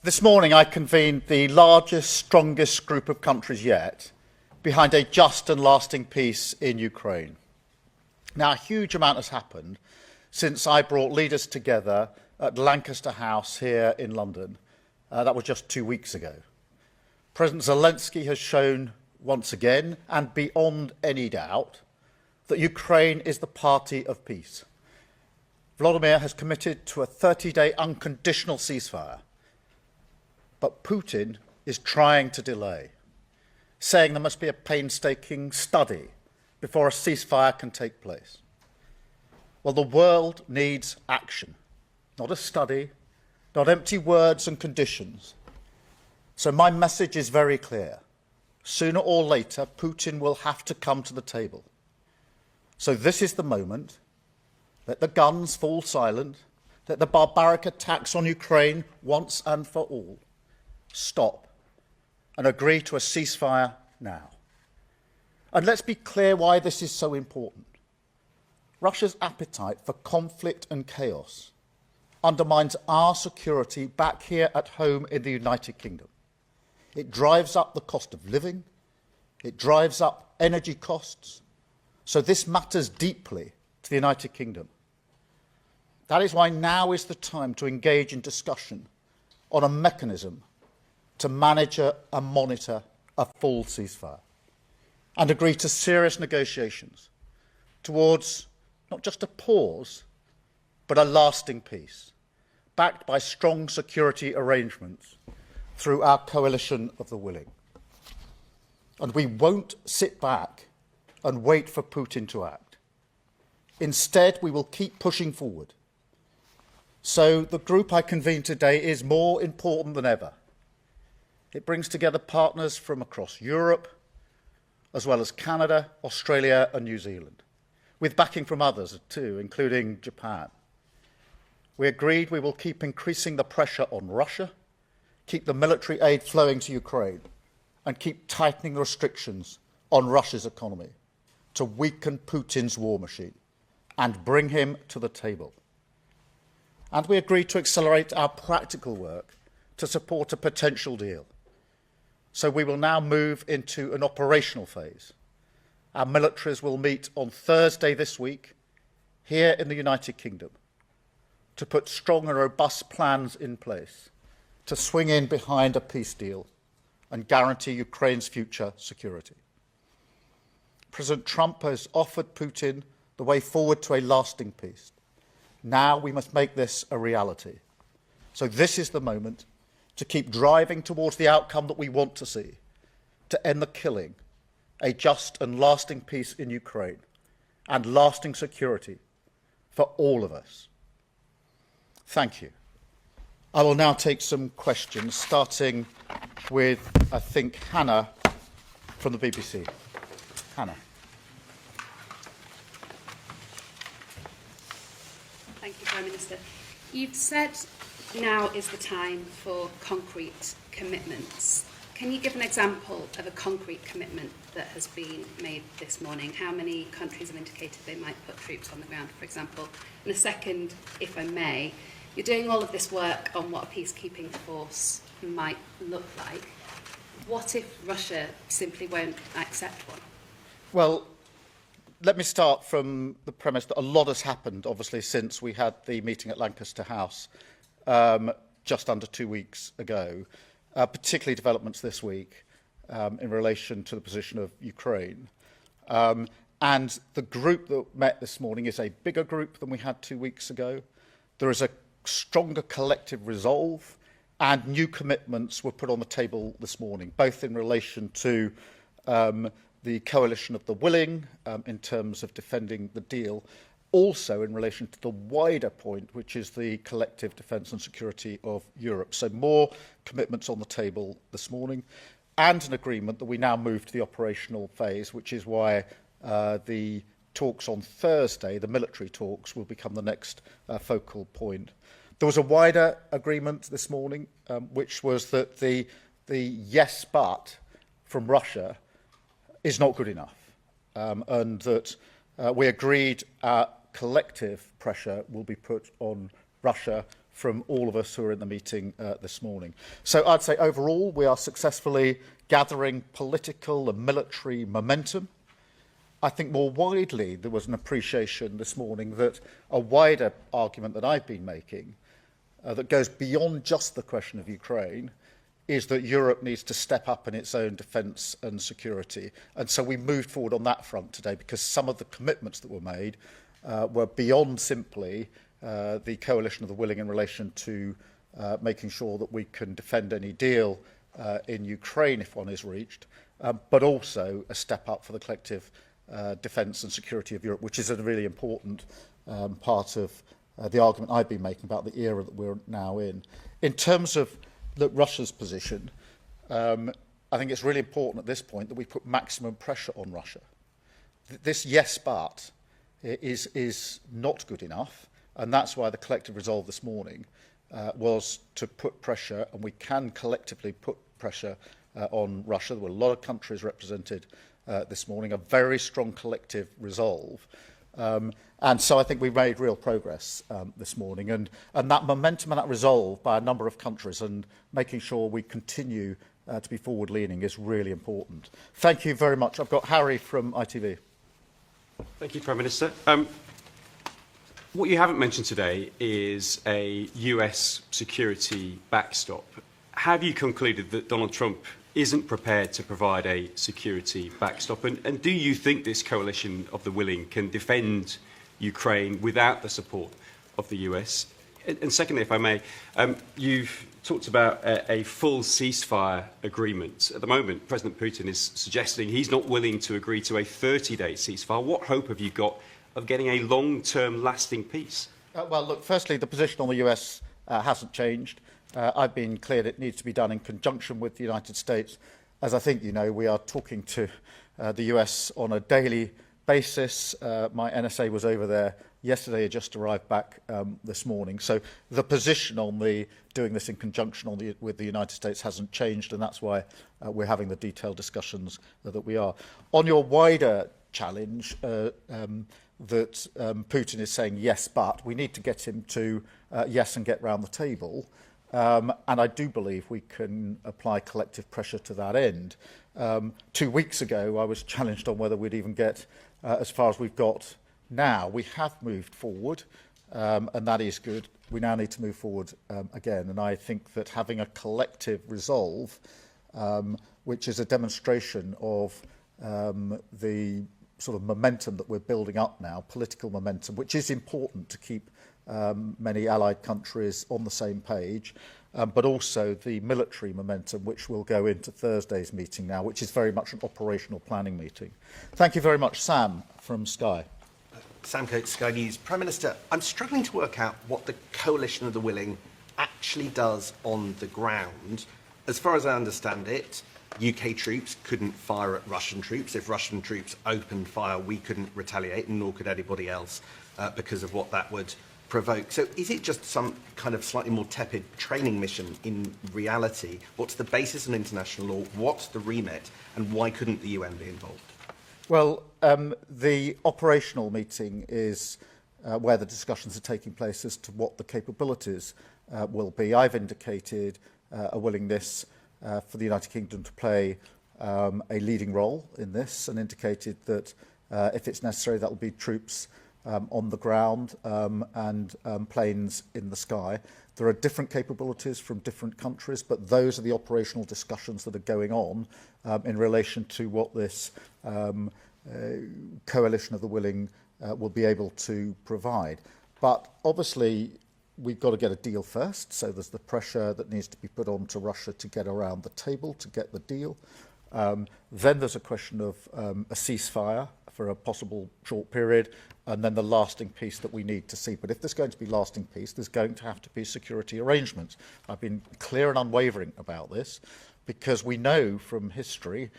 This morning I convened the largest, strongest group of countries yet behind a just and lasting peace in Ukraine. Now, a huge amount has happened since I brought leaders together at Lancaster House here in London. That was just 2 weeks ago. President Zelensky has shown once again, and beyond any doubt, that Ukraine is the party of peace. Volodymyr has committed to a 30-day unconditional ceasefire, but Putin is trying to delay, saying there must be a painstaking study before a ceasefire can take place. Well, the world needs action, not a study, not empty words and conditions. So my message is very clear. Sooner or later, Putin will have to come to the table. So this is the moment. Let the guns fall silent. Let the barbaric attacks on Ukraine once and for all stop and agree to a ceasefire now. And let's be clear why this is so important. Russia's appetite for conflict and chaos undermines our security back here at home in the United Kingdom. It drives up the cost of living. It drives up energy costs. So this matters deeply to the United Kingdom. That is why now is the time to engage in discussion on a mechanism to manage and monitor a full ceasefire and agree to serious negotiations towards not just a pause, but a lasting peace, backed by strong security arrangements through our coalition of the willing. And we won't sit back and wait for Putin to act. Instead, we will keep pushing forward. So the group I convened today is more important than ever. It brings together partners from across Europe, as well as Canada, Australia and New Zealand, with backing from others too, including Japan. We agreed we will keep increasing the pressure on Russia, keep the military aid flowing to Ukraine, and keep tightening the restrictions on Russia's economy to weaken Putin's war machine and bring him to the table. And we agreed to accelerate our practical work to support a potential deal. So we will now move into an operational phase. Our militaries will meet on Thursday this week here in the United Kingdom to put strong and robust plans in place to swing in behind a peace deal and guarantee Ukraine's future security. President Trump has offered Putin the way forward to a lasting peace. Now we must make this a reality. So this is the moment to keep driving towards the outcome that we want to see, to end the killing, a just and lasting peace in Ukraine, and lasting security for all of us. Thank you. I will now take some questions, starting with, I think, Hannah from the BBC. Hannah. Thank you, Prime Minister. You've said now is the time for concrete commitments. Can you give an example of a concrete commitment that has been made this morning? How many countries have indicated they might put troops on the ground, for example? And a second, if I may, you're doing all of this work on what a peacekeeping force might look like. What if Russia simply won't accept one? Well, let me start from the premise that a lot has happened, obviously, since we had the meeting at Lancaster House just under 2 weeks ago, particularly developments this week in relation to the position of Ukraine. And the group that met this morning is a bigger group than we had 2 weeks ago. There is a stronger collective resolve, and new commitments were put on the table this morning, both in relation to the coalition of the willing in terms of defending the deal, also in relation to the wider point, which is the collective defence and security of Europe. So more commitments on the table this morning, and an agreement that we now move to the operational phase, which is why the talks on Thursday, the military talks, will become the next focal point. There was a wider agreement this morning, which was that the yes but from Russia is not good enough, and that we agreed collective pressure will be put on Russia from all of us who are in the meeting this morning. So I'd say overall we are successfully gathering political and military momentum. I think more widely there was an appreciation this morning that a wider argument that I've been making that goes beyond just the question of Ukraine is that Europe needs to step up in its own defence and security. And so we moved forward on that front today because some of the commitments that were made were beyond simply the coalition of the willing in relation to making sure that we can defend any deal in Ukraine if one is reached, but also a step up for the collective defence and security of Europe, which is a really important part of the argument I've been making about the era that we're now in. In terms of Russia's position, I think it's really important at this point that we put maximum pressure on Russia. This yes but is not good enough, and that's why the collective resolve this morning was to put pressure, and we can collectively put pressure on Russia. There were a lot of countries represented this morning, a very strong collective resolve. And so I think we've made real progress this morning. And that momentum and that resolve by a number of countries and making sure we continue to be forward-leaning is really important. Thank you very much. I've got Harry from ITV. Thank you, Prime Minister. What you haven't mentioned today is a US security backstop. Have you concluded that Donald Trump isn't prepared to provide a security backstop? And do you think this coalition of the willing can defend Ukraine without the support of the US? And secondly, if I may, you've talked about a full ceasefire agreement. At the moment, President Putin is suggesting he's not willing to agree to a 30-day ceasefire. What hope have you got of getting a long-term lasting peace? Well, look, firstly, the position on the US hasn't changed. I've been clear that it needs to be done in conjunction with the United States. As I think you know, we are talking to the US on a daily basis. My NSA was over there yesterday, I just arrived back this morning. So the position on doing this in conjunction with the United States hasn't changed, and that's why we're having the detailed discussions that we are. On your wider challenge, that Putin is saying yes, but we need to get him to yes and get round the table. And I do believe we can apply collective pressure to that end. 2 weeks ago, I was challenged on whether we'd even get as far as we've got now. We have moved forward, and that is good. We now need to move forward again. And I think that having a collective resolve, which is a demonstration of the sort of momentum that we're building up now, political momentum, which is important to keep many allied countries on the same page, but also the military momentum, which will go into Thursday's meeting now, which is very much an operational planning meeting. Thank you very much. Sam from Sky. Sam Coates, Sky News. Prime Minister, I'm struggling to work out what the coalition of the willing actually does on the ground. As far as I understand it, UK troops couldn't fire at Russian troops. If Russian troops opened fire, we couldn't retaliate, and nor could anybody else, because of what that would provoke. So is it just some kind of slightly more tepid training mission in reality? What's the basis on international law? What's the remit? And why couldn't the UN be involved? Well, the operational meeting is where the discussions are taking place as to what the capabilities will be. I've indicated a willingness for the United Kingdom to play a leading role in this, and indicated that if it's necessary, that will be troops on the ground and planes in the sky. There are different capabilities from different countries, but those are the operational discussions that are going on in relation to what this coalition of the willing will be able to provide. But obviously, we've got to get a deal first, so there's the pressure that needs to be put on to Russia to get around the table, to get the deal. Then there's a question of a ceasefire for a possible short period, and then the lasting peace that we need to see. But if there's going to be lasting peace, there's going to have to be security arrangements. I've been clear and unwavering about this, because we know from history,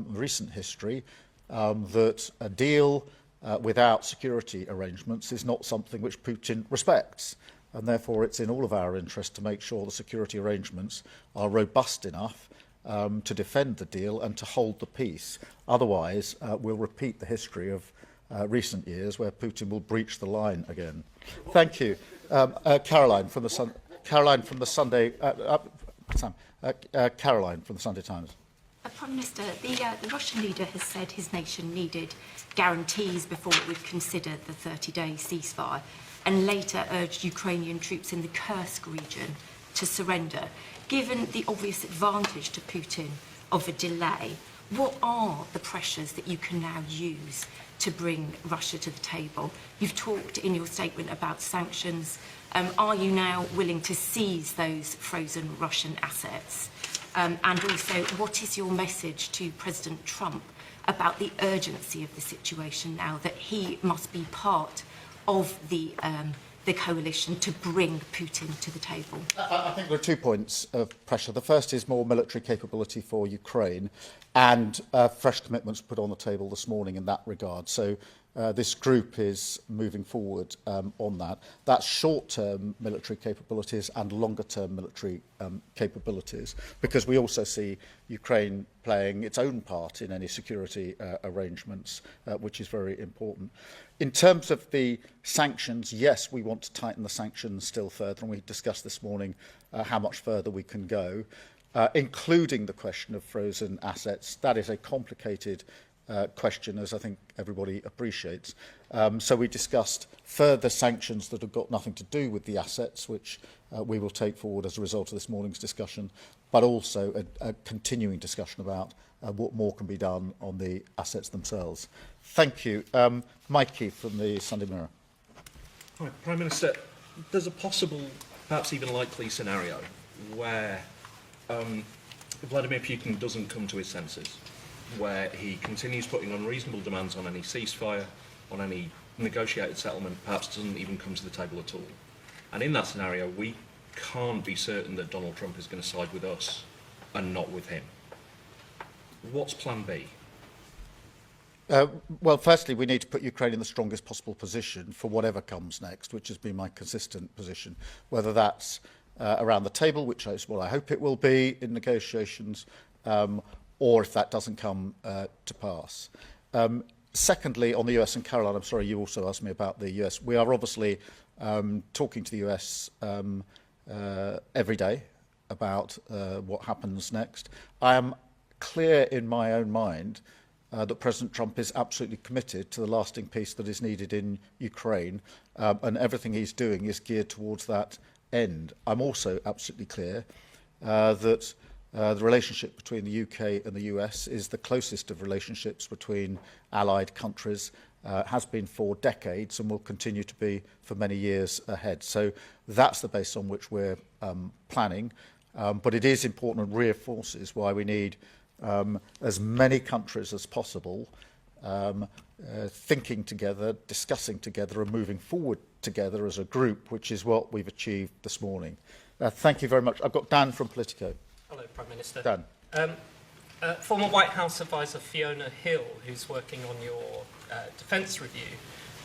recent history, that a deal without security arrangements is not something which Putin respects. And therefore, it's in all of our interest to make sure the security arrangements are robust enough to defend the deal and to hold the peace. Otherwise, we'll repeat the history of recent years where Putin will breach the line again. Thank you. Caroline from the Sun. Caroline from the Sunday Caroline from the Sunday Times. Prime Minister, the Russian leader has said his nation needed guarantees before it would consider the 30-day ceasefire, and later urged Ukrainian troops in the Kursk region to surrender. Given the obvious advantage to Putin of a delay, what are the pressures that you can now use to bring Russia to the table? You've talked in your statement about sanctions. Are you now willing to seize those frozen Russian assets? And also, what is your message to President Trump about the urgency of the situation now, that he must be part of the coalition to bring Putin to the table? I think there are 2 points of pressure. The first is more military capability for Ukraine, and fresh commitments put on the table this morning in that regard. So this group is moving forward on that. That's short-term military capabilities and longer-term military capabilities, because we also see Ukraine playing its own part in any security arrangements, which is very important. In terms of the sanctions, yes, we want to tighten the sanctions still further, and we discussed this morning how much further we can go, including the question of frozen assets. That is a complicated question, as I think everybody appreciates. So we discussed further sanctions that have got nothing to do with the assets, which we will take forward as a result of this morning's discussion, but also a continuing discussion about what more can be done on the assets themselves. Thank you. Mikey from the Sunday Mirror. Hi, Prime Minister. There's a possible, perhaps even likely scenario where Vladimir Putin doesn't come to his senses, where he continues putting unreasonable demands on any ceasefire, on any negotiated settlement, perhaps doesn't even come to the table at all. And in that scenario, we can't be certain that Donald Trump is going to side with us and not with him. What's plan B? Well, firstly, we need to put Ukraine in the strongest possible position for whatever comes next, which has been my consistent position, whether that's around the table, which is what I hope it will be in negotiations, or if that doesn't come to pass. Secondly, on the US and Caroline, I'm sorry, you also asked me about the US. We are obviously talking to the US every day about what happens next. I am clear in my own mind that President Trump is absolutely committed to the lasting peace that is needed in Ukraine, and everything he's doing is geared towards that end. I'm also absolutely clear that the relationship between the UK and the US is the closest of relationships between allied countries, has been for decades and will continue to be for many years ahead. So that's the base on which we're planning. But it is important and reinforces why we need as many countries as possible thinking together, discussing together and moving forward together as a group, which is what we've achieved this morning. Thank you very much. I've got Dan from Politico. Hello, Prime Minister. Dan. Former White House advisor Fiona Hill, who's working on your defence review,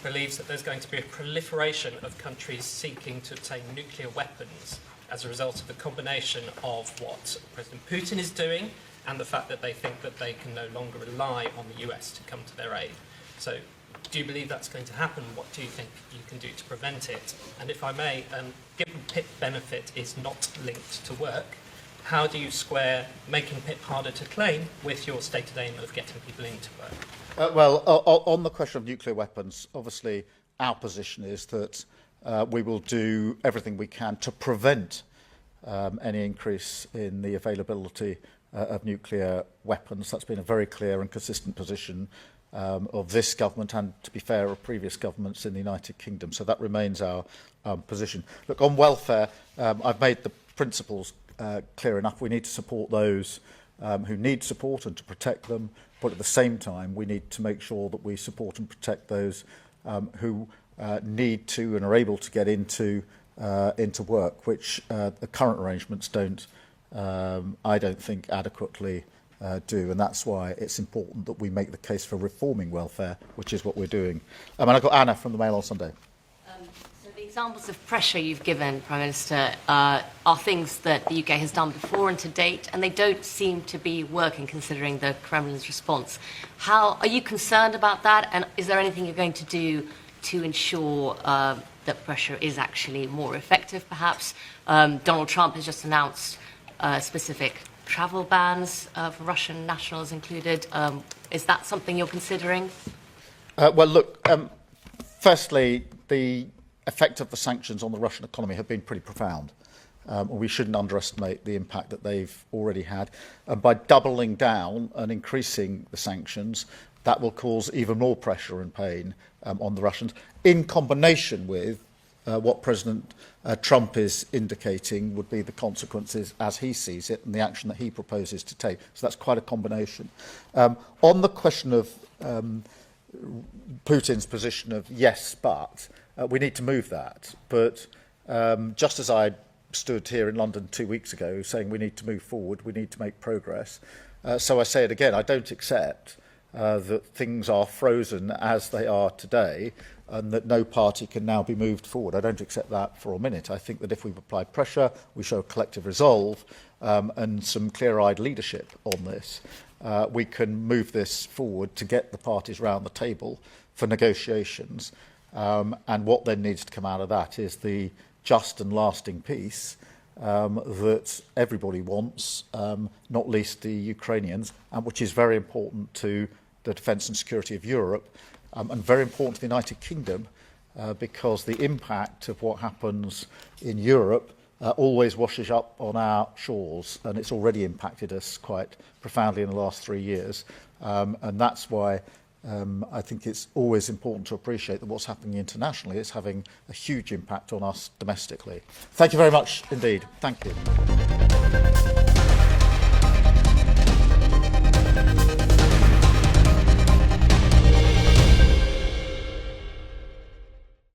believes that there's going to be a proliferation of countries seeking to obtain nuclear weapons as a result of the combination of what President Putin is doing and the fact that they think that they can no longer rely on the US to come to their aid. So, do you believe that's going to happen? What do you think you can do to prevent it? And if I may, given PIP benefit is not linked to work, how do you square making PIP harder to claim with your stated aim of getting people into work? Well, on the question of nuclear weapons, obviously our position is that we will do everything we can to prevent any increase in the availability of nuclear weapons. That's been a very clear and consistent position of this government and, to be fair, of previous governments in the United Kingdom. So that remains our position. Look, on welfare, I've made the principles clear enough. We need to support those who need support and to protect them, but at the same time we need to make sure that we support and protect those who need to and are able to get into work, which the current arrangements don't, I don't think, adequately do, and that's why it's important that we make the case for reforming welfare, which is what we're doing. And I've got Anna from the Mail on Sunday. So the examples of pressure you've given, Prime Minister, are things that the UK has done before and to date, and they don't seem to be working considering the Kremlin's response. How are you concerned about that, and is there anything you're going to do to ensure that pressure is actually more effective, perhaps. Donald Trump has just announced specific travel bans for Russian nationals included. Is that something you're considering? Well, look, firstly, the effect of the sanctions on the Russian economy have been pretty profound. We shouldn't underestimate the impact that they've already had. And by doubling down and increasing the sanctions, that will cause even more pressure and pain on the Russians, in combination with what President Trump is indicating would be the consequences as he sees it and the action that he proposes to take. So that's quite a combination. On the question of Putin's position of yes, but we need to move that. But just as I stood here in London 2 weeks ago saying we need to move forward, we need to make progress, so I say it again, I don't accept that things are frozen as they are today and that no party can now be moved forward. I don't accept that for a minute. I think that if we apply pressure, we show collective resolve and some clear-eyed leadership on this, we can move this forward to get the parties round the table for negotiations. And what then needs to come out of that is the just and lasting peace that everybody wants, not least the Ukrainians, and which is very important to the defence and security of Europe, and very important to the United Kingdom, because the impact of what happens in Europe always washes up on our shores, and it's already impacted us quite profoundly in the last 3 years. And that's why I think it's always important to appreciate that what's happening internationally is having a huge impact on us domestically. Thank you very much indeed. Thank you.